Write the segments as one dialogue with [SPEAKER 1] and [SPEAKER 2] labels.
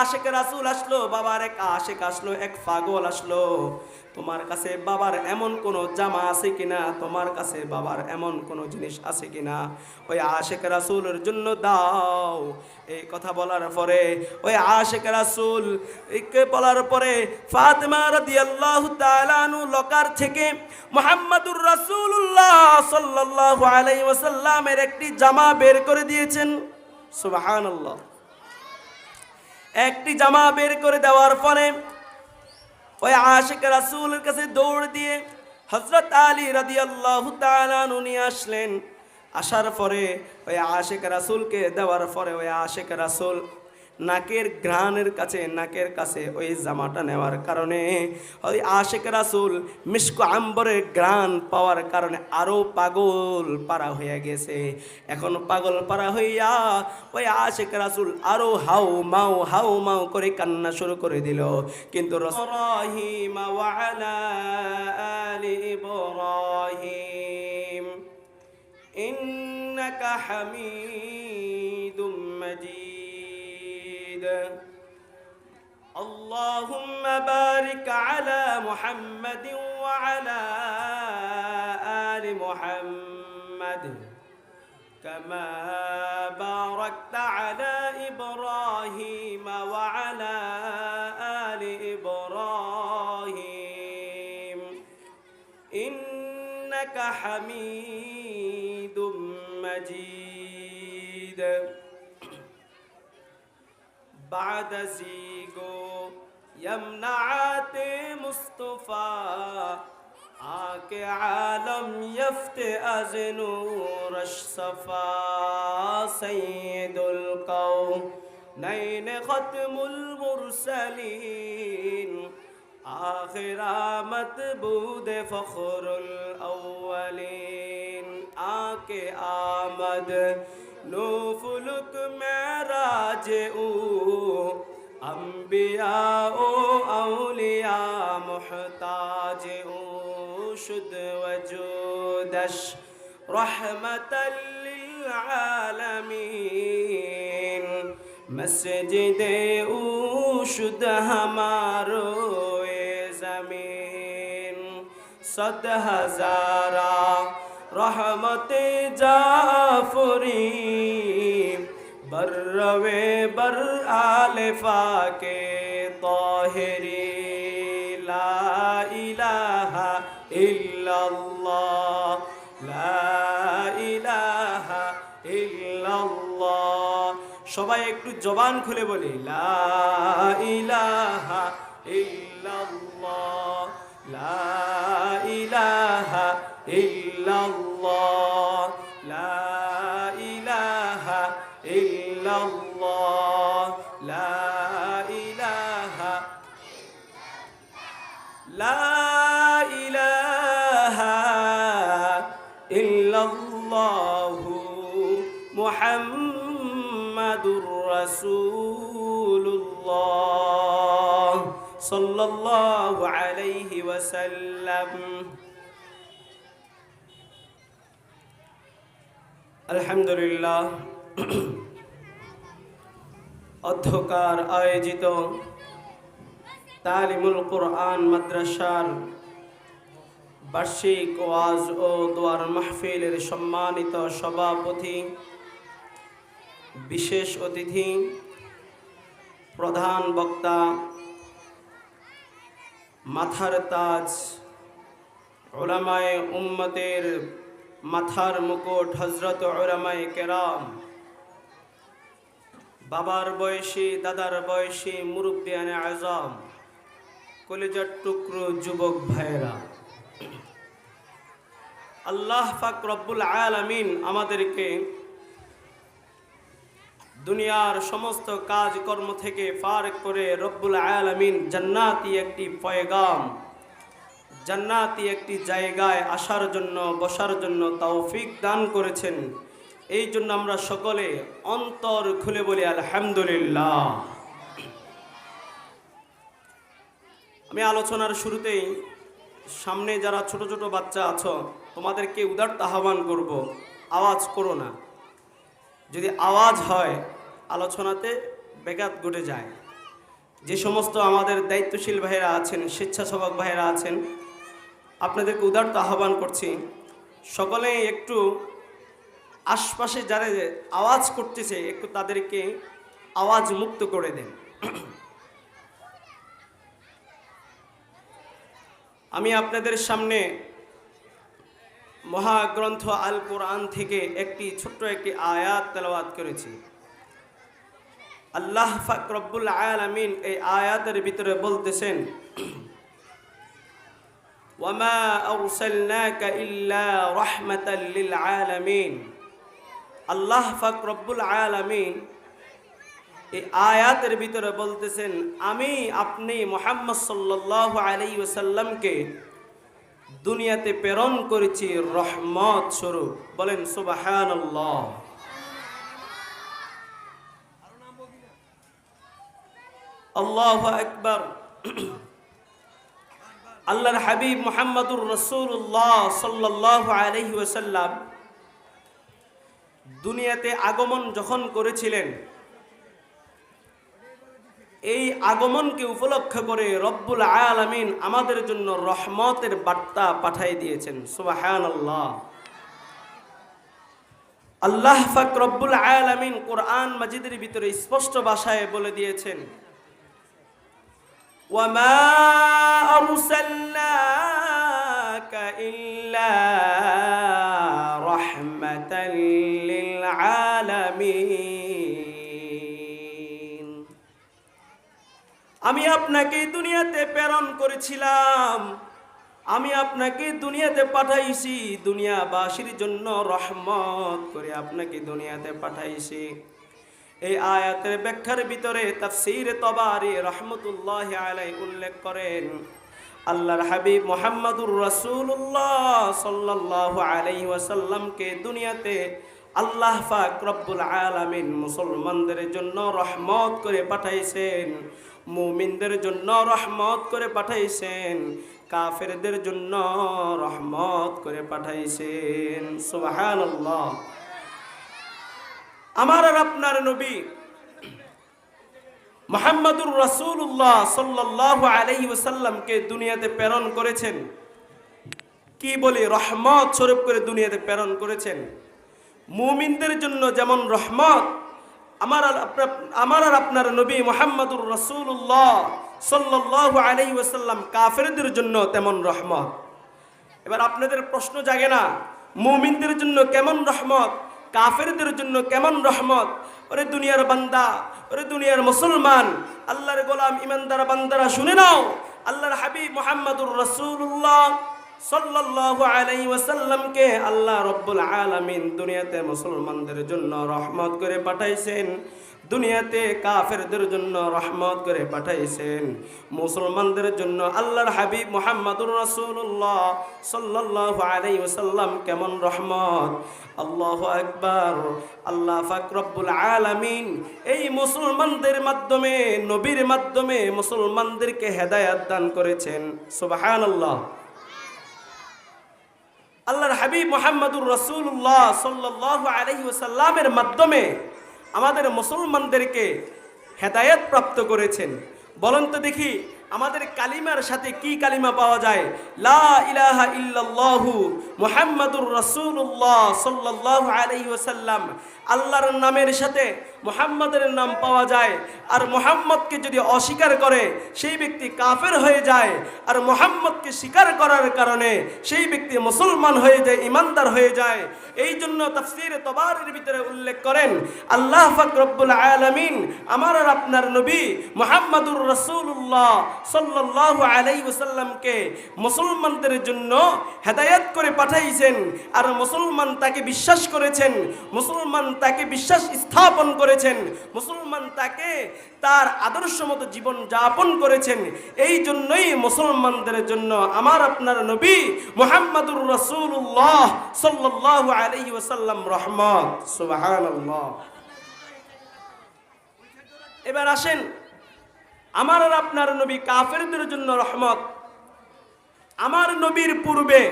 [SPEAKER 1] আশিক রাসূল আসলো, বাবার এক আশিক আসলো, এক পাগল আসলো। তোমার কাছে বাবার এমন কোনো জামা আছে কিনা, তোমার কাছে বাবার এমন কোনো জিনিস আছে কিনা, ওই আশিক রাসূলের জন্য দাও। এই কথা বলার পরে ওই আশিক রাসূল একে বলার পরে ফাতেমা রাদিয়াল্লাহু তাআলা আনহু লকার থেকে মুহাম্মাদুর রাসূলুল্লাহ সাল্লাল্লাহু আলাইহি ওয়াসাল্লামের একটি জামা বের করে দিয়েছেন। সুবহানাল্লাহ। একটি জামা বের করে দেওয়ার পরে ওই আশিক রাসূলের কাছে দৌড় দিয়ে হযরত আলী রাদিয়াল্লাহু তাআলা আনহু নিয়ে আসলেন। আসার পরে ওই আশিক রাসূলকে দেওয়ার পরে ওই আশিক রাসূল নাকের কাছে ওই জামাটা নেওয়ার কারণে ওই আশিক রাসূল মিশক আম্বরের ঘ্রাণ পাওয়ার কারণে আরো পাগল পারা হয়ে গেছে। এখন পাগল পারা হইয়া ওই আশিক রাসূল আরো হাউ মাউ করে কান্না শুরু করে দিল। কিন্তু ইব্রাহিম ওয়া আলা আলি ইব্রাহিম ইন্নাকা হামিদুম মাজিদ। اللهم بارك على محمد وعلى آل محمد كما باركت على إبراهيم وعلى آل إبراهيم إنك حميد مجيد. بعد زيغو يمنعات مصطفى آके عالم يفت از نور الصفا سيد القومين ختم المرسلين آخر مطبوع فخر الاولين آके آمد نو فلک معراج او انبیاء و اولیاء محتاج او شد وجودش رحمت للعالمین مسجد او شد ہمارو زمین 100,000 रहमत जाफरी बर्रवे बर आलिफा के ताहिरी ला इलाहा इल्लल्लाह ला इलाहा इल्लल्लाह। সবাই একটু জবান খুলে বলি লা ইলাহা ইল্লাল্লাহ লা ইলাহা ইল্লাল্লাহ লা ইলাহা ইল্লাল্লাহ লা ইলাহা লা ইলাহা ইল্লাল্লাহু মুহাম্মাদুর রাসূলুল্লাহ সাল্লাল্লাহু আলাইহি ওয়াসাল্লাম। আলহামদুলিল্লাহ, অধ্যকার আয়োজিত তালিমুল কোরআন মাদ্রাসার বার্ষিক ওয়াজ ও দোয়ার মাহফিলের সম্মানিত সভাপতি, বিশেষ অতিথি, প্রধান বক্তা, মাথার তাজ, উলামায়ে উম্মতের মাথার মুকুট হযরত উলামায়ে কেরাম, বাবার বয়সী, দাদার বয়সী মুরব্বিয়ানে আযম, কলিজার টুকরো যুবক ভাইরা, আল্লাহ পাক রব্বুল আলামিন আমাদেরকে দুনিয়ার সমস্ত কাজকর্ম থেকে ফারেক করে রব্বুল আলামিন জান্নাতি একটি পয়গাম, জান্নাতি একটি জায়গায় আসার জন্য, বসার জন্য তৌফিক দান করেছেন। এই জন্য আমরা সকলে অন্তর খুলে বলি আলহামদুলিল্লাহ। আমি আলোচনার শুরুতেই সামনে যারা ছোট ছোট বাচ্চা আছো তোমাদেরকে উদারতা আহ্বান করব, আওয়াজ করো না। যদি আওয়াজ হয় আলোচনাতে ব্যাঘাত ঘটে যায়। যে সমস্ত আমাদের দায়িত্বশীল ভাইয়েরা আছেন, স্বেচ্ছাসেবক ভাইয়েরা আছেন, আপনাদেরকে উদারত আহ্বান করছি, সকলে একটু আশপাশে যারা আওয়াজ করতেছে একটু তাদেরকে আওয়াজ মুক্ত করে দেন। আমি আপনাদের সামনে মহাগ্রন্থ আল কোরআন থেকে ছোট্ট একটি আয়াত তেলাওয়াত করেছি। আল্লাহ পাক রব্বুল আলামিন এই আয়াতের ভিতরে বলতেছেন, ওয়ামা আরসালনাকা ইল্লা রাহমাতাল লিল আলামিন। আল্লাহ পাক রব্বুল আলামিন এই আয়াতের ভিতরে বলতেছেন, আমি আপনি মুহাম্মদ সাল্লাল্লাহু আলাইহি ওয়াসাল্লামকে দুনিয়াতে প্রেরণ করেছি রহমত স্বরূপ। বলেন সুবহানাল্লাহ। আল্লাহু আকবার। আল্লাহর হাবিব মুহাম্মদুর রাসূলুল্লাহ সাল্লাল্লাহু আলাইহি ওয়াসাল্লাম দুনিয়াতে আগমন যখন করেছিলেন, এই আগমনকে উপলক্ষ করে রব্বুল আলামিন আমাদের জন্য রহমতের বার্তা পাঠিয়ে দিয়েছেন। সুবহানাল্লাহ। আল্লাহ পাক রব্বুল আলামিন কোরআন মাজিদের ভিতরে স্পষ্ট ভাষায় বলে দিয়েছেন, ওয়ামা আরসালনাকা ইল্লা রাহমাতাল লিল আলামিন। আমি আপনাকে দুনিয়াতে প্রেরণ করেছিলাম, আমি আপনাকে দুনিয়াতে পাঠাইছি, দুনিয়াবাসীর জন্য রহমত করে আপনাকে দুনিয়াতে পাঠাইছি। এই আয়াতের ব্যাখ্যার ভিতরে তাফসীর তবারি রহমতুল্লাহি আলাইহি উল্লেখ করেন, আল্লাহর হাবিব মুহাম্মদুর রাসূলুল্লাহ সাল্লাল্লাহু আলাইহি ওয়াসাল্লামকে দুনিয়াতে আল্লাহ পাক রব্বুল আলামিন মুসলমানদের জন্য রহমত করে পাঠাইছেন, মুমিনদের জন্য রহমত করে পাঠাইছেন, কাফেরদের জন্য রহমত করে পাঠাইছেন। সুবহানাল্লাহ। আমার আর আপনার নবী মুহাম্মদুর রাসূলুল্লাহ সাল্লাল্লাহু আলাইহি ওয়াসাল্লামকে দুনিয়াতে প্রেরণ করেছেন। কি বলি, রহমত স্বরূপ করে দুনিয়াতে প্রেরণ করেছেন। মুমিনদের জন্য যেমন রহমত, আমার আর আপনার নবী মুহাম্মদুর রাসূলুল্লাহ সাল্লাল্লাহু আলাইহি ওয়াসাল্লাম কাফেরদের জন্য তেমন রহমত। এবার আপনাদের প্রশ্ন জাগে না, মুমিনদের জন্য কেমন রহমত, কাফেরদের জন্য কেমন রহমত? ওরে দুনিয়ার বান্দা, ওরে দুনিয়ার মুসলমান, আল্লাহর গোলাম ইমানদার বান্দারা শুনে নাও, আল্লাহর হাবিব মুহাম্মদুর রাসূলুল্লাহ সাল্লাল্লাহু আলাইহি ওয়াসাল্লামকে আল্লাহ রব্বুল আলামিন দুনিয়াতে মুসলমানদের জন্য রহমত করে পাঠাইছেন, দুনিয়াতে কাফেরদের জন্য রহমত করে পাঠাইছেন। মুসলমানদের জন্য আল্লাহর হাবিব মুহাম্মদুর রাসূলুল্লাহ সাল্লাল্লাহু আলাইহি ওয়াসাল্লাম কেমন রহমত। আল্লাহু আকবার। আল্লাহ পাক রব্বুল আলামিন এই মুসলমানদের মাধ্যমে, নবীর মাধ্যমে মুসলমানদেরকে হেদায়েত দান করেছেন। সুবহানাল্লাহ। আল্লাহর হাবিব মুহাম্মদুর রাসূলুল্লাহ সাল্লাল্লাহু আলাইহি ওয়াসাল্লামের মাধ্যমে আমাদের মুসলমানদেরকে হেদায়েত প্রাপ্ত করেছেন। বলেন তো দেখি, আমাদের কালিমার সাথে কি কালিমা পাওয়া যায়? লা ইলাহা ইল্লাল্লাহু মুহাম্মাদুর রাসূলুল্লাহ সাল্লাল্লাহু আলাইহি ওয়াসাল্লাম। আল্লাহর নামের সাথে মুহাম্মাদের নাম পাওয়া যায়। আর মুহাম্মদকে যদি অস্বীকার করে সেই ব্যক্তি কাফের হয়ে যায়, আর মুহাম্মদকে স্বীকার করার কারণে সেই ব্যক্তি মুসলমান হয়ে যায়, ইমানদার হয়ে যায়। এই জন্য তাফসীর তবারির ভিতরে উল্লেখ করেন, আল্লাহ পাক রব্বুল আলামিন আমার আর আপনার নবী মুহাম্মাদুর রাসূলুল্লাহ সাল্লাল্লাহু আলাইহি ওয়াসাল্লামকে মুসলমানদের জন্য হেদায়েত করে পাঠাইছেন। আর মুসলমান তাকে বিশ্বাস করেছেন, মুসলমান তাকে বিশ্বাস স্থাপন করেছেন, মুসলমান তাকে তার আদর্শ মতো জীবন যাপন করেছেন। এই জন্যই মুসলমানদের জন্য আমার আপনার নবী মুহাম্মদুর রাসূলুল্লাহ সাল্লাল্লাহু আলাইহি ওয়াসাল্লাম রহমত। সুবহানাল্লাহ। এবার আসেন, আমার আর আপনার নবী কাফেরদের জন্য রহমত। আমার নবীর পূর্বে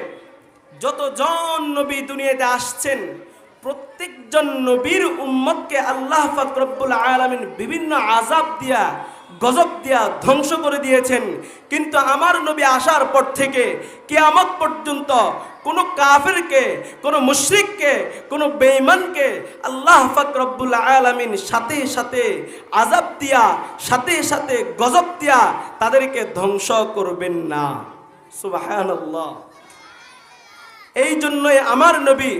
[SPEAKER 1] যতজন নবী দুনিয়াতে আসছেন, প্রত্যেকজন নবীর উম্মতকে আল্লাহ পাক রব্বুল আলামিন বিভিন্ন আযাব দিয়া গজব দিয়া ধ্বংস করে দিয়েছেন। কিন্তু আমার নবী আসার পর থেকে কিয়ামত পর্যন্ত কোনো কাফেরকে, কোনো মুশরিককে, কোনো বেঈমানকে আল্লাহ পাক রব্বুল আলামিন সাথে সাথে আযাব দিয়া, সাথে সাথে গজব দিয়া তাদেরকে ধ্বংস করবেন না। সুবহানাল্লাহ। এই জন্যই আমার নবী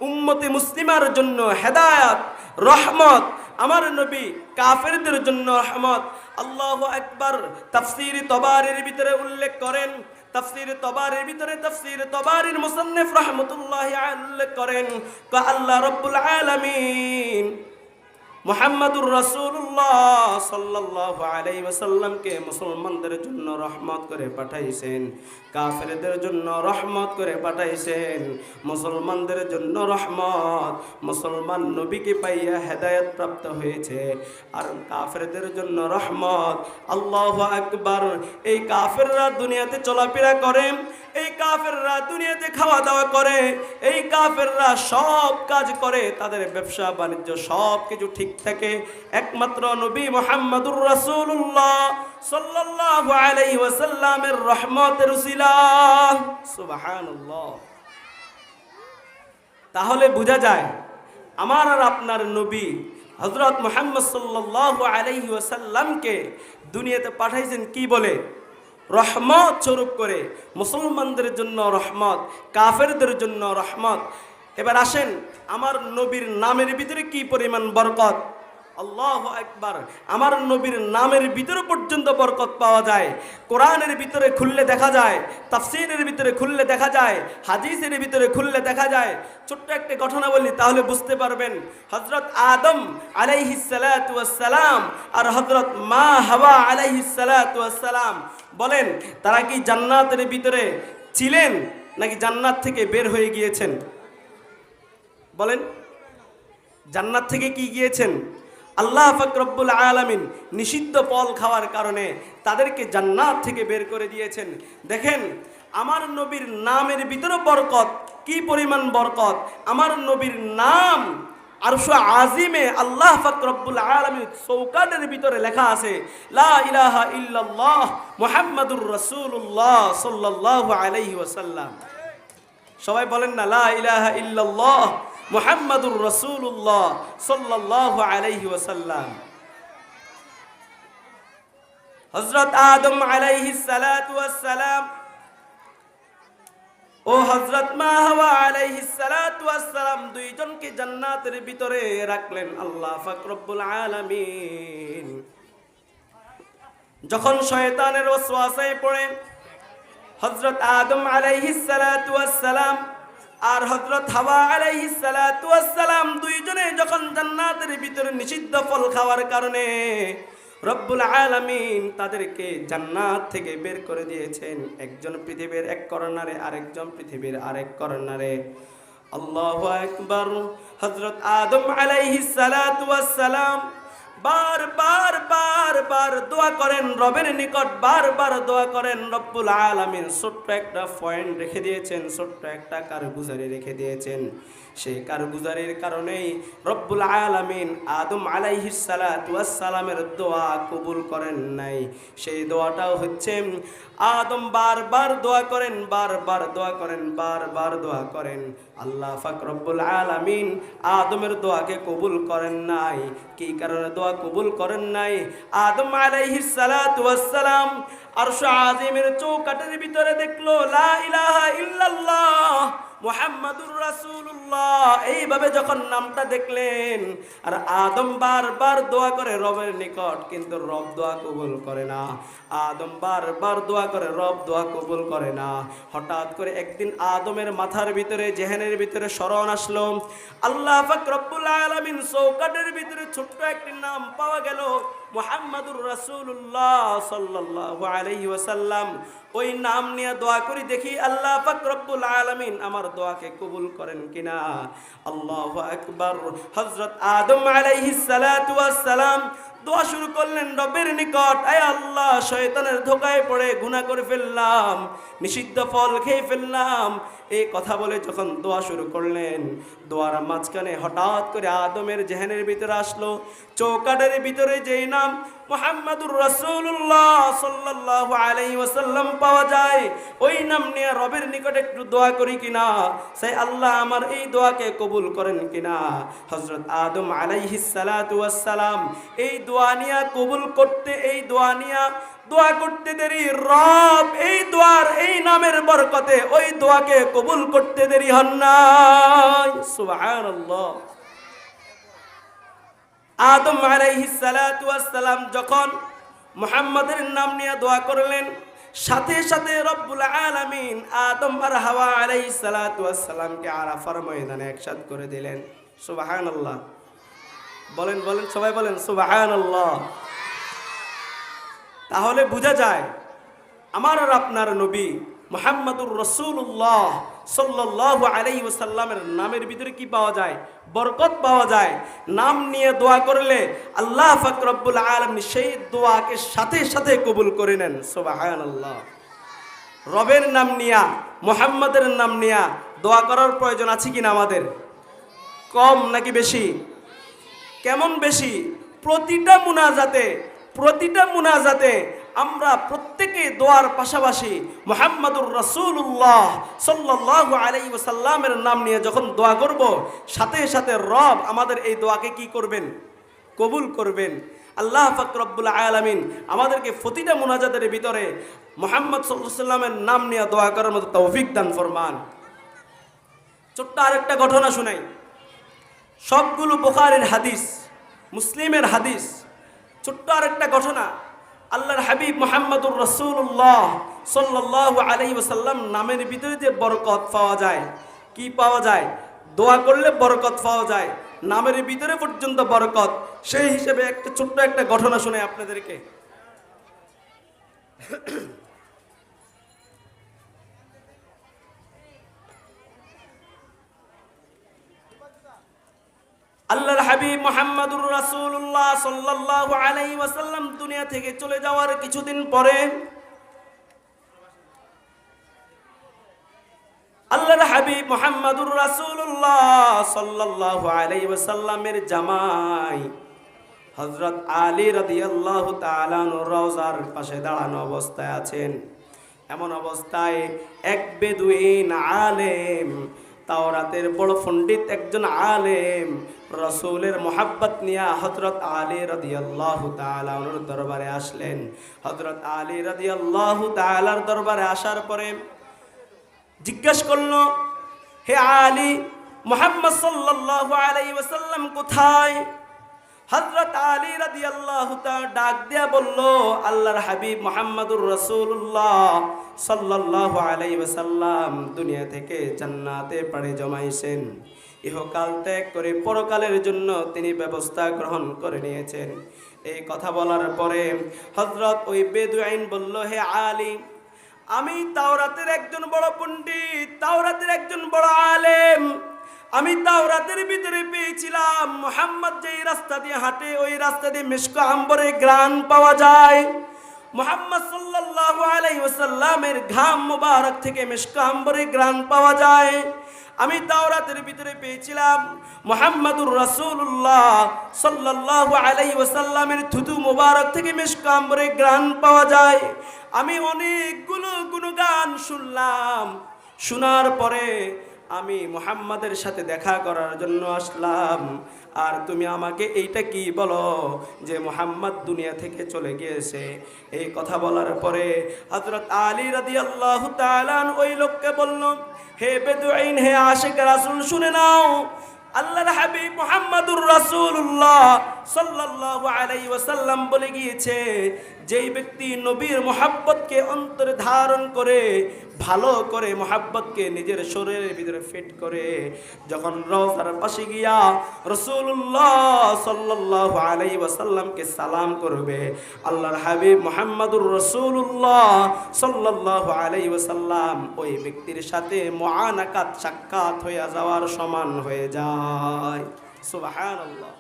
[SPEAKER 1] উম্মতে মুসলিমার জন্য হেদায়াত, রহমত। আমার নবী কাফেরদের জন্য রহমত। আল্লাহু আকবার। তাফসীর তবারির ভিতরে উল্লেখ করেন, তাফসীর তবারির ভিতরে তাফসীর তবারির মুসান্নিফ রাহমাতুল্লাহি আলাইহি উল্লেখ করেন, আল্লাহ রাব্বুল আলামিন মুহাম্মাদুর রাসূলুল্লাহ সাল্লাল্লাহু আলাইহি ওয়াসাল্লামকে মুসলমানদের জন্য রহমত করে পাঠাইছেন, কাফেরদের জন্য রহমত করে পাঠাইছেন। মুসলমানদের জন্য রহমত, মুসলমান নবীকে পাইয়া হেদায়েত প্রাপ্ত হয়েছে। আর কাফেরদের জন্য রহমত। আল্লাহু আকবার। এই কাফেররা দুনিয়াতে চলাফেরা করে, এই কাফেররা দুনিয়াতে খাওয়া দাওয়া করে, এই কাফেররা সব কাজ করে, তাদের ব্যবসা বাণিজ্য সব কিছু ঠিক থাকে, একমাত্র নবী মুহাম্মদুর রাসূলুল্লাহ সাল্লাল্লাহু আলাইহি ওয়াসাল্লামের রহমতের উসিলা। সুবহানাল্লাহ। তাহলে বোঝা যায় আমার আর আপনার নবী হযরত মুহাম্মদ সাল্লাল্লাহু আলাইহি ওয়াসাল্লামকে দুনিয়াতে পাঠাইছেন কি বলে? রহমত স্বরূপ করে। মুসলমানদের জন্য রহমত, কাফেরদের জন্য রহমত। এবার আসেন আমার নবীর নামের ভিতরে কি পরিমাণ বরকত। আল্লাহু আকবার। আমার নবীর নামের ভিতরে পর্যন্ত বরকত পাওয়া যায়। কোরআনের ভিতরে খুললে দেখা যায়, তাফসীরের ভিতরে খুললে দেখা যায়, হাদিসের ভিতরে খুললে দেখা যায়। ছোট্ট একটা ঘটনা বলি তাহলে বুঝতে পারবেন। হযরত আদম আলাইহিস সালাতু ওয়াস সালাম আর হযরত মা হাওয়া আলাইহিস সালাতু ওয়াস সালাম, বলেন তারা কি জান্নাতের ভিতরে ছিলেন নাকি জান্নাত থেকে বের হয়ে গিয়েছেন? বলেন, জান্নাত থেকে কি গিয়েছেন? আল্লাহ পাক রব্বুল আলামিন নিষিদ্ধ ফল খাওয়ার কারণে তাদেরকে জান্নাত থেকে বের করে দিয়েছেন। দেখেন আমার নবীর নামের ভিতরে বরকত, কি পরিমাণ বরকত। আমার নবীর নাম আরশে আজিমে আল্লাহ পাক রব্বুল আলামিন চৌকাটের ভিতরে লেখা আছে, লা ইলাহা ইল্লাল্লাহ মুহাম্মাদুর রাসূলুল্লাহ সাল্লাল্লাহু আলাইহি ওয়াসাল্লাম। সবাই বলেন না, লা ইলাহা ইল্লাল্লাহ মুহাম্মাদুর রাসূলুল্লাহ সাল্লাল্লাহু আলাইহি ওয়াসাল্লাম। হযরত আদম আলাইহিস সালাতু ওয়াস সালাম ও হযরত মা হাওয়া আলাইহিস সালাতু ওয়াস সালাম দুইজনকে জান্নাতের ভিতরে রাখলেন আল্লাহ পাক রব্বুল আলামিন। যখন শয়তানের ওয়াসওয়াসায় পড়ে হযরত আদম আলাইহিস সালাতু ওয়াস সালাম আর হযরত হাওয়া আলাইহিস সালাতু ওয়াস সালাম দুইজনে যখন জান্নাতের ভিতরে নিষিদ্ধ ফল খাওয়ার কারণে রব্বুল আলামিন তাদেরকে জান্নাত থেকে বের করে দিয়েছেন, একজন পৃথিবীর এক কর্নারে আরেকজন পৃথিবীর আরেক কর্নারে। আল্লাহু আকবার। হযরত আদম আলাইহিস সালাতু ওয়াস সালাম বারবার দোয়া করেন রবের নিকট, বারবার দোয়া করেন। রব্বুল আলামিন ছোট্ট একটা পয়েন্ট রেখে দিয়েছেন, ছোট্ট একটা কারগুজারি রেখে দিয়েছেন। সেই কারগুজারির কারণেই রব্বুল আলামিন আদম আলাইহিস সালাতু ওয়াস সালামের দোয়া কবুল করেন নাই। সেই দোয়াটাও হচ্ছে আদম বারবার দোয়া করেন, বারবার দোয়া করেন, বারবার দোয়া করেন। আল্লাহ পাক রব্বুল আলামিন আদমের দোয়াকে কবুল করেন নাই। কি কারণে দোয়া কবুল করেন নাই? আদম আলাইহিস সালাতু ওয়াস সালাম আরশে আজিমের চৌকাঠের ভিতরে দেখলো লা ইলাহা ইল্লাল্লাহ মুহাম্মাদুর রাসূলুল্লাহ, এইভাবে যখন নামটা দেখলেন, আর আদম বারবার দোয়া করে রবের নিকট, কিন্তু রব দোয়া কবুল করে না। আদম বারবার দোয়া করে, রব দোয়া কবুল করে না। হঠাৎ করে একদিন আদমের মাথার ভিতরে, জেহেনের ভিতরে স্মরণ আসলো, আল্লাহ পাক রব্বুল আলামিন চৌকাঠের ভিতরে ছোট্ট একটি নাম পাওয়া গেল, মুহাম্মাদুর রাসূলুল্লাহ সাল্লাল্লাহু আলাইহি ওয়াসাল্লাম। ওই নাম নিয়ে দোয়া করি, দেখি আল্লাহ পাক রব্বুল আলামিন আমার দোয়াকে কবুল করেন কিনা। আল্লাহু আকবার। হযরত আদম আলাইহিস সালাতু ওয়াস সালাম দোয়া শুরু করলেন রবের নিকট, আয় আল্লাহ, শয়তানের ধোকায় পড়ে গুনাহ করে ফেললাম, নিষিদ্ধ ফল খেয়ে ফেললাম। এই কথা বলে যখন দোয়া শুরু করলেন, দোয়ার মাঝখানে হঠাৎ করে আদমের জেহেনের ভিতরে আসলো, চৌকাঠের ভিতরে যেই নাম মুহাম্মাদুর রাসূলুল্লাহ সাল্লাল্লাহু আলাইহি ওয়াসাল্লাম পাওয়া যায়, ওই নাম নিয়ে রবের নিকটে একটু দোয়া করি কিনা, সেই আল্লাহ আমার এই দোয়াকে কবুল করেন কিনা। হযরত আদম আলাইহিস সালাতু ওয়াস সালাম এই দোয়া নিয়ে কবুল করতে, এই দোয়া নিয়ে দোয়া করতে দেরি, রব এই দোয়ার এই নামের বরকতে ওই দোয়াকে কবুল করতে দেরি হন নাই। সুবহানাল্লাহ। আদম আলাইহিস সালাতু ওয়াস সালাম যখন মুহাম্মাদের নাম নিয়ে দোয়া করলেন, সাথে সাথে রব্বুল আলামিন আদম আর হাওয়া আলাইহিস সালাতু ওয়াস সালামকে আরাফার ময়দানে একসাথ করে দিলেন। সুবহানাল্লাহ। বলেন বলেন সবাই বলেন সুবহানাল্লাহ। তাহলে বোঝা যায় আমার আর আপনার নবী মুহাম্মাদুর রাসূলুল্লাহ সাল্লাল্লাহু আলাইহি ওয়াসাল্লামের নামের ভিতরে কি পাওয়া যায়? বরকত পাওয়া যায়। নাম নিয়ে দোয়া করলে আল্লাহ পাক রব্বুল আলামিন সেই দোয়াকে সাথে সাথে কবুল করে নেন। সুবহানাল্লাহ। রবের নাম নিয়া, মুহাম্মাদের নাম নিয়া দোয়া করার প্রয়োজন আছে কিনা আমাদের? কম নাকি বেশি? কেমন বেশি? প্রতিটা মুনাজাতে আমরা প্রত্যেকে দোয়ার পাশাপাশি মুহাম্মাদুর রাসূলুল্লাহ সাল্লাল্লাহু আলাইহি ওয়াসাল্লামের নাম নিয়ে যখন দোয়া করব, সাথে সাথে রব আমাদের এই দোয়াকে কি করবেন? কবুল করবেন। আল্লাহ পাক রব্বুল আলামিন আমাদেরকে প্রতিটা মুনাজাতের ভিতরে মুহাম্মদ সাল্লাল্লাহু আলাইহি ওয়াসাল্লামের নাম নিয়ে দোয়া করার মতো তৌফিক দান ফরমান। ছোট্ট আরেকটা ঘটনা শুনাই। সবগুলো বুখারীর হাদিস, মুসলিমের হাদিস। ছোট্ট আরেকটা ঘটনা। আল্লাহর হাবিব মুহাম্মাদুর রাসূলুল্লাহ সাল্লাল্লাহু আলাইহি ওয়াসাল্লাম নামের ভিতরে যে বরকত পাওয়া যায়, কি পাওয়া যায়? দোয়া করলে বরকত পাওয়া যায়, নামের ভিতরে পর্যন্ত বরকত। সেই হিসেবে একটা ছোট্ট একটা ঘটনা শুনে আপনাদেরকে। আল্লাহর হাবিব মুহাম্মাদুর রাসূলুল্লাহ সাল্লাল্লাহু আলাইহি ওয়াসাল্লাম দুনিয়া থেকে চলে যাওয়ার কিছুদিন পরে আল্লাহর হাবিব মুহাম্মাদুর রাসূলুল্লাহ সাল্লাল্লাহু আলাইহি ওয়াসাল্লামের জামাই হযরত আলী রাদিয়াল্লাহু তাআলা আনহু রওজার পাশে দাঁড়ানো অবস্থায় আছেন। এমন অবস্থায় এক বেদুইন আলেম, তাওরাতের বড় পণ্ডিত একজন আলেম, রাসূলের মোহাব্বত নিয়ে হযরত আলী রাদিয়াল্লাহু তাআলা আনহুর দরবারে আসলেন। হযরত আলী রাদিয়াল্লাহু তাআলার দরবারে আসার পরে জিজ্ঞাসা করলো, হে আলী, মুহাম্মদ সাল্লাল্লাহু আলাইহি ওয়াসাল্লাম কোথায়? হযরত আলী রাদিয়াল্লাহু তাআলা ডাক দিয়া বলল, আল্লাহর হাবিব মুহাম্মাদুর রাসূলুল্লাহ সাল্লাল্লাহু আলাইহি ওয়াসাল্লাম দুনিয়া থেকে জান্নাতে পাড়ি জমাইছেন। ইহকাল ত্যাগ করে পরকালের জন্য তিনি ব্যবস্থা গ্রহণ করে নিয়েছেন। এই কথা বলার পরে হযরত ওই বেদুইন বলল, হে আলী, আমি তাওরাতের একজন বড় পণ্ডিত, তাওরাতের একজন বড় আলেম। আমি তাওরাতের ভিতরে পেয়েছিলাম মুহাম্মদ যেই রাস্তা দিয়ে হাঁটে ওই রাস্তা দিয়ে মিশক আম্বরের ঘ্রাণ পাওয়া যায়। মুহাম্মদ সাল্লাল্লাহু আলাইহি ওয়াসাল্লামের ঘাম মুবারক থেকে মিশক আম্বরের ঘ্রাণ পাওয়া যায়। আমি তাওরাতের ভিতরে পেয়েছিলাম মুহাম্মাদুর রাসূলুল্লাহ সাল্লাল্লাহু আলাইহি ওয়াসাল্লামের থুতু মুবারক থেকে মিশক আম্বরের ঘ্রাণ পাওয়া যায়। আমি অনেকগুলো গুণগান শুনলাম। শোনার পরে আমি মুহাম্মাদের সাথে দেখা করার জন্য আসলাম। আর তুমি আমাকে এইটা কি বলো যে মুহাম্মদ দুনিয়া থেকে চলে গিয়েছে? এই কথা বলার পরে হযরত আলী রাদিয়াল্লাহু তাআলা ওই লোককে বলল, হে বেদুইন, হে আশিক রাসূল, শুনে নাও, আল্লাহর হাবিব মুহাম্মাদুর রাসূলুল্লাহ সাল্লাল্লাহু আলাইহি ওয়াসাল্লাম বলে গিয়েছে, যেই ব্যক্তি নবীর মুহাব্বতকে অন্তরে ধারণ করে, ভালো করে মুহাব্বতকে নিজের শরীরের ভিতরে ফিট করে, যখন রওজার পাশে গিয়া রাসূলুল্লাহ সাল্লাল্লাহু আলাইহি ওয়াসাল্লামকে সালাম করবে, আল্লাহর হাবিব মুহাম্মাদুর রাসূলুল্লাহ সাল্লাল্লাহু আলাইহি ওয়াসাল্লাম ওই ব্যক্তির সাথে মুআনাকাত, সাক্ষাৎ হয়ে যাওয়ার সমান হয়ে যায়। সুবহানাল্লাহ।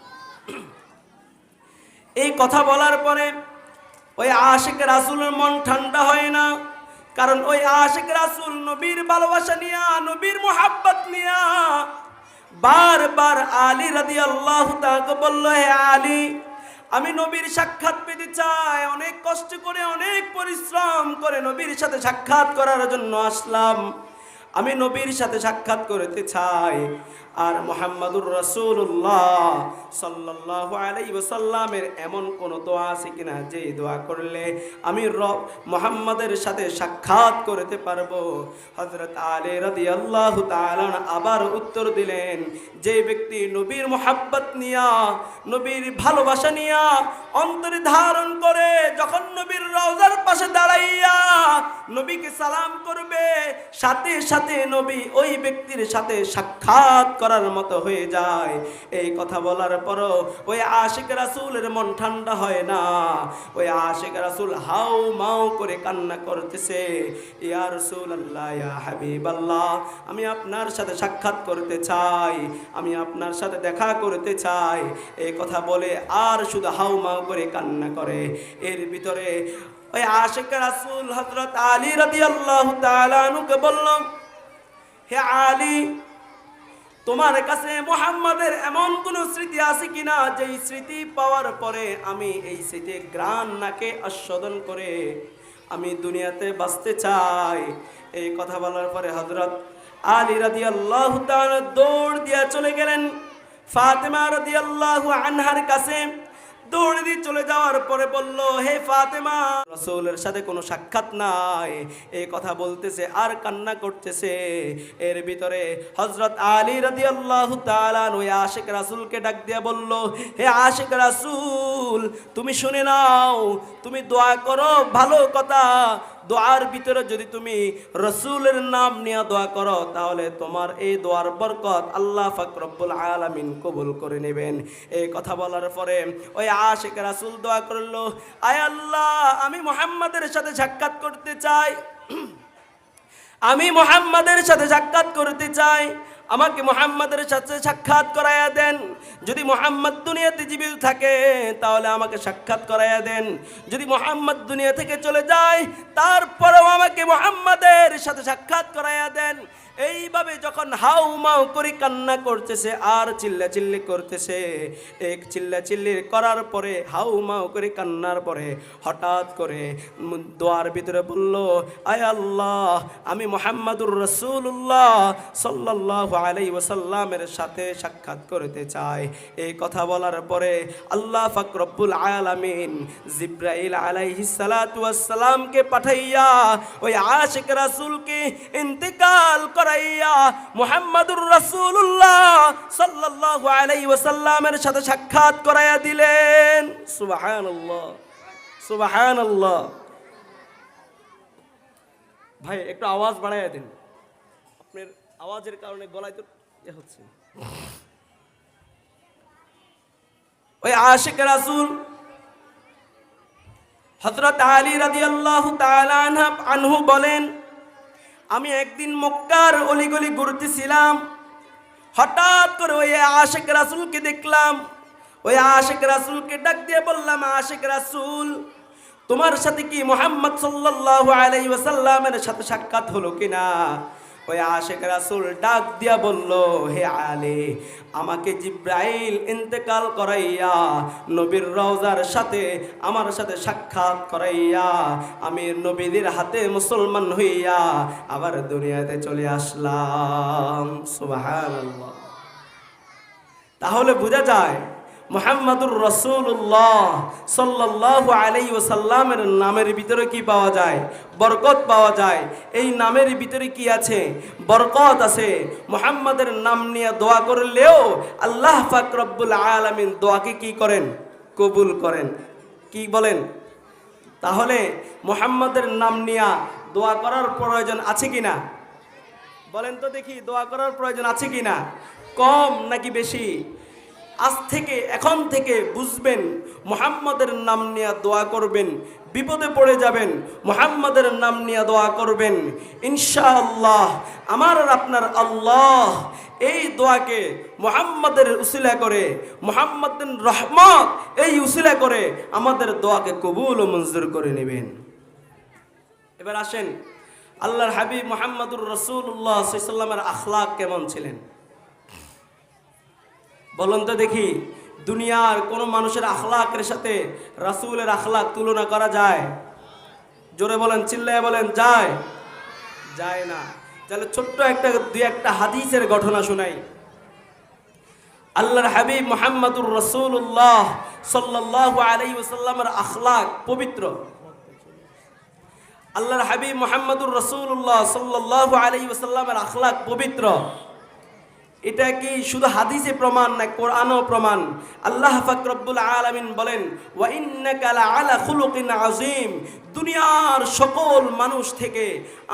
[SPEAKER 1] এই কথা বলার পরে ওই আশিক রাসূলের মন ঠান্ডা হয় না। কারণ ওই আশিক রাসূল নবীর ভালোবাসা নিয়া, নবীর মুহাব্বত নিয়া বারবার আলী রাদিয়াল্লাহু তাআলা বলল, হে আলী, আমি নবীর সাক্ষাৎ পেতে চাই, অনেক কষ্ট করে অনেক পরিশ্রম করে নবীর সাথে সাক্ষাৎ করার জন্য আসলাম। আমি নবীর সাথে সাক্ষাৎ করতে চাই। আর মুহাম্মাদুর রাসূলুল্লাহ সাল্লাল্লাহু আলাইহি ওয়াসাল্লামের এমন কোন দোয়া আছে কিনা যে দোয়া করলে আমি রব মুহাম্মাদের সাথে সাক্ষাৎ করতে পারবো? হযরত আলী রাদিয়াল্লাহু তাআলা আবার উত্তর দিলেন, যে ব্যক্তি নবীর মুহাব্বত নিয়া, নবীর ভালোবাসা নিয়া অন্তরে ধারণ করে যখন নবীর রওজার পাশে দাঁড়াইয়া নবীকে সালাম করবে, সাথে সাথে নবী ওই ব্যক্তির সাথে সাক্ষাৎ করার মতো হয়ে যায়। এই কথা বলার পরও ওই আশিক রাসূলের মন ঠান্ডা হয় না। ওই আশিক রাসূল হাউ মাউ করে কান্না করতেছে, ইয়া রাসূলুল্লাহ, ইয়া হাবিবাল্লাহ, আমি আপনার সাথে সাক্ষাৎ করতে চাই, আমি আপনার সাথে দেখা করতে চাই। এই কথা বলে আর শুধু হাউ মাউ করে কান্না করে। এর ভিতরে ওই আশিক রাসূল হযরত আলী রাদিয়াল্লাহু তাআলা আনহুকে বলল, হে আলী, তোমার কাছে মুহাম্মাদের এমন কোন স্মৃতি আছে কিনা যেই স্মৃতি পাওয়ার পরে আমি এই স্মৃতি গ্রাণ নাকে আস্বাদন করে আমি দুনিয়াতে বাঁচতে চাই? এই কথা বলার পরে হযরত আলী রাদিয়াল্লাহু তাআলা দৌড় দিয়ে চলে গেলেন ফাতেমা রাদিয়াল্লাহু আনহার কাছে। দৌড়ে দিয়ে চলে যাওয়ার পরে বলল, হে ফাতেমা, রাসূলের সাথে কোনো সাক্ষাৎ নাই। এই কথা বলতেছে আর কান্না করতেছে। এর ভিতরে হযরত আলী রাদিয়াল্লাহু তাআলা ওই আশিক রাসূলকে ডাক দিয়ে বলল, হে আশিক রাসূল, তুমি শুনে নাও, তুমি দোয়া করো, ভালো কথা। দোয়ার ভিতরে যদি তুমি রাসূলের নাম নিয়ে দোয়া করো তাহলে তোমার এই দোয়ার বরকত আল্লাহ পাক রব্বুল আলামিন কবুল করে নেবেন। এই কথা বলার পরে ওই আশিক রাসূল দোয়া করলো, আয় আল্লাহ, আমি মুহাম্মাদের সাথে সাক্ষাৎ করতে চাই, আমি মুহাম্মাদের সাথে সাক্ষাৎ করতে চাই, আমাকে মুহাম্মাদের সাথে সাক্ষাৎ করায়া দেন। যদি মুহাম্মদ দুনিয়াতে জীবিত থাকে তাহলে আমাকে সাক্ষাৎ করায়া দেন, যদি মুহাম্মদ দুনিয়া থেকে চলে যায় তারপরেও আমাকে মুহাম্মাদের সাথে সাক্ষাৎ করায়া দেন। এইভাবে যখন হাউ মাউ করে কান্না করতেছে আর চিল্লাচিল্লি করতেছে, এক চিল্লাচিল্লি করার পরে হাউ মাউ করে কান্নার পরে হঠাৎ করে দোয়ার ভিতরে বলল, আয় আল্লাহ, আমি মুহাম্মাদুর রাসূলুল্লাহ সাল্লাল্লাহু আলাইহি ওয়াসাল্লামের সাথে সাক্ষাৎ করতে চাই। এই কথা বলার পরে আল্লাহ পাক রব্বুল আলামিন জিবরাইল আলাইহিস সালাতু ওয়াস সালামকে পাঠাইয়া ওই আশিক রাসূলকে ইন্তেকাল করাইয়া মুহাম্মাদুর রাসূলুল্লাহ সাল্লাল্লাহু আলাইহি ওয়াসাল্লামের সাথে সাক্ষাৎ করাইয়া দিলেন। সুবহানাল্লাহ, সুবহানাল্লাহ। ভাই একটু আওয়াজ বাড়াইয়া দিন, আপনার আওয়াজের কারণে গলায় তো হচ্ছে। ওই আশিক রাসূল হযরত আলী রাদিয়াল্লাহু তাআলা আনহু বলেন, আমি একদিন মক্কার অলিগলি ঘুরতেছিলাম, হঠাৎ করে ওই আশিক রাসূলকে দেখলাম। ওই আশিক রাসূলকে ডাক দিয়ে বললাম, আশিক রাসূল, তোমার সাথে কি মুহাম্মদ সাল্লাল্লাহু আলাইহি ওয়াসাল্লামের সাথে সাক্ষাৎ হলো কিনা? ওই আশিক রাসূল ডাক দিয়া বলল, হে আলী, আমাকে জিব্রাইল ইন্তেকাল করাইয়া নবীর রওজার সাথে আমার সাথে সাক্ষাৎ করাইয়া আমি নবীদের হাতে মুসলমান হইয়া আবার দুনিয়াতে চলে আসলাম। সুবহানাল্লাহ। তাহলে বোঝা যায় মুহাম্মাদুর রাসূলুল্লাহ সাল্লাল্লাহু আলাইহি ওয়াসাল্লামের নামের ভিতরে কি পাওয়া যায়? বরকত পাওয়া যায়। এই নামের ভিতরে কি আছে? বরকত আছে। মুহাম্মাদের নাম নিয়ে দোয়া করলেও আল্লাহ পাক রব্বুল আলামিন দোয়াকে কি করেন? কবুল করেন। কি বলেন? তাহলে মুহাম্মাদের নাম নিয়ে দোয়া করার প্রয়োজন আছে কিনা? বলেন তো দেখি, দোয়া করার প্রয়োজন আছে কিনা? কম নাকি বেশি? আজ থেকে, এখন থেকে বুঝবেন, মুহাম্মাদের নাম নিয়ে দোয়া করবেন, বিপদে পড়ে যাবেন, মুহাম্মাদের নাম নিয়ে দোয়া করবেন, ইনশাআল্লাহ আমার আর আপনার আল্লাহ এই দোয়াকে মুহাম্মাদের উসিলা করে, মুহাম্মাদের রহমত এই উসিলা করে আমাদের দোয়াকে কবুল ও মঞ্জুর করে নেবেন। এবার আসেন, আল্লাহর হাবিব মুহাম্মাদুর রাসূলুল্লাহ সাল্লাল্লাহু আলাইহি ওয়াসাল্লামের আখলাক কেমন ছিলেন বলুন তো দেখি। দুনিয়ার কোনো মানুষের আখলাকের সাথে রাসূলের আখলাক তুলনা করা যায়? জোরে বলেন, চিল্লায় বলেন, যায়? যায় না। তাহলে ছোট্ট দুই একটা হাদিসের ঘটনা শোনাই। আল্লাহর হাবিব মুহাম্মদুর রাসূলুল্লাহ সাল্লাল্লাহু আলাইহি ওয়াসাল্লামের আখলাক পবিত্র। আল্লাহর হাবিব মুহাম্মদুর রাসূলুল্লাহ সাল্লাল্লাহু আলাইহি ওয়াসাল্লামের আখলাক পবিত্র। এটা কি শুধু হাদিসে প্রমাণ না, কোরআনও প্রমাণ। আল্লাহ পাক রব্বুল আলামিন বলেন, ওয়া ইন্নাকা লাআলা খুলুকিন আযীম। দুনিয়ার সকল মানুষ থেকে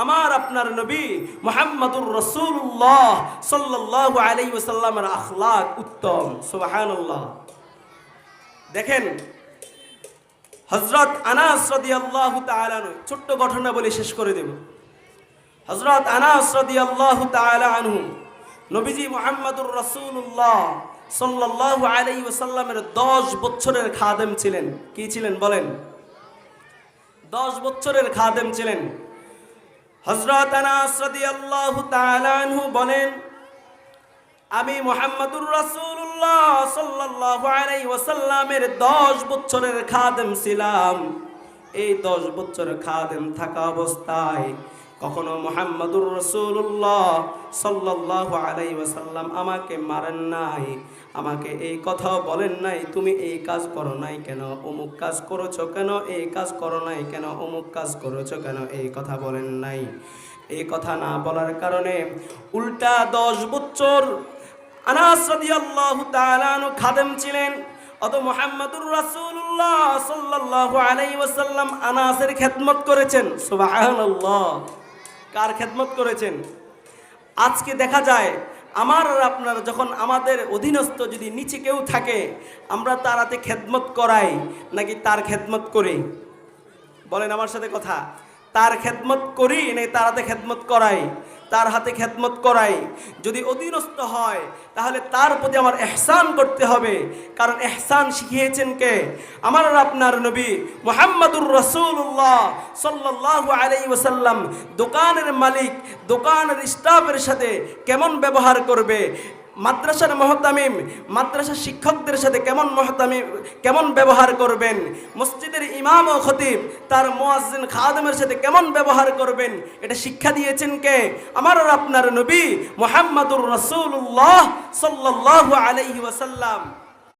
[SPEAKER 1] আমার আপনার নবী মুহাম্মদুর রাসূলুল্লাহ সাল্লাল্লাহু আলাইহি ওয়াসাল্লামের আখলাক উত্তম। সুবহানাল্লাহ। দেখেন হযরত আনাস রাদিয়াল্লাহু তাআলা আনহু, ছোট্ট ঘটনা বলে শেষ করে দেব। হযরত আনাস রাদিয়াল্লাহু তাআলা আনহু নবীজি মুহাম্মদুর রাসূলুল্লাহ সাল্লাল্লাহু আলাইহি ওয়াসাল্লামের 10 বছরের খাদেম ছিলেন। কি ছিলেন বলেন? 10 বছরের খাদেম ছিলেন। হযরত আনাস রাদিয়াল্লাহু তাআলা আনহু বলেন, আমি মুহাম্মদুর রাসূলুল্লাহ সাল্লাল্লাহু আলাইহি ওয়াসাল্লামের 10 বছরের খাদেম ছিলাম। এই 10 বছর খাদেম থাকা অবস্থায় কখনো মুহাম্মদুর রাসূলুল্লাহ সাল্লাল্লাহু আলাইহি ওয়াসাল্লাম আমাকে মারেন নাই, আমাকে এই কথাও বলেন নাই তুমি এই কাজ করো নাই কেন, অমুক কাজ করেছো কেন, এই কাজ করো নাই কেন, অমুক কাজ করেছো কেন, এই কথা বলেন নাই। এই কথা না বলার কারণে উল্টা 10 বছর আনাস রাদিয়াল্লাহু তাআলা আনহু খাদেম ছিলেন। অত মুহাম্মদুর রাসূলুল্লাহ সাল্লাল্লাহু আলাইহি ওয়াসাল্লাম আনাসের খেদমত করেছেন। সুবহানাল্লাহ। কার খেদমত করেছেন? আজকে দেখা যায় আমার আর আপনার যখন আমাদের অধীনস্থ যদি নিচে কেউ থাকে, আমরা তার হাতে খেদমত করাই নাকি তার খেদমত করি? বলেন আমার সাথে কথা। তার খেদমত করি নাকি তার হাতে খেদমত করাই? তার হাতে খেদমত করাই। যদি অধীনস্থ হয় তাহলে তার প্রতি আমার ইহসান করতে হবে, কারণ ইহসান শিখিয়েছেন কে? আমার আপনার নবী মুহাম্মদুর রাসূলুল্লাহ সাল্লাল্লাহু আলাইহি ওয়াসাল্লাম। দোকানের মালিক দোকানের স্টাফের সাথে কেমন ব্যবহার করবে, মাদ্রাসার মুহতামিম মাদ্রাসা শিক্ষকদের সাথে কেমন ব্যবহার করবেন, মসজিদের ইমাম ও খতিব তার মুয়াজ্জিন খাদেমের সাথে কেমন ব্যবহার করবেন, এটা শিক্ষা দিয়েছেন কে? আমার আর আপনার নবী মুহাম্মদুর রাসূলুল্লাহ সাল্লাল্লাহু আলাইহি ওয়াসাল্লাম।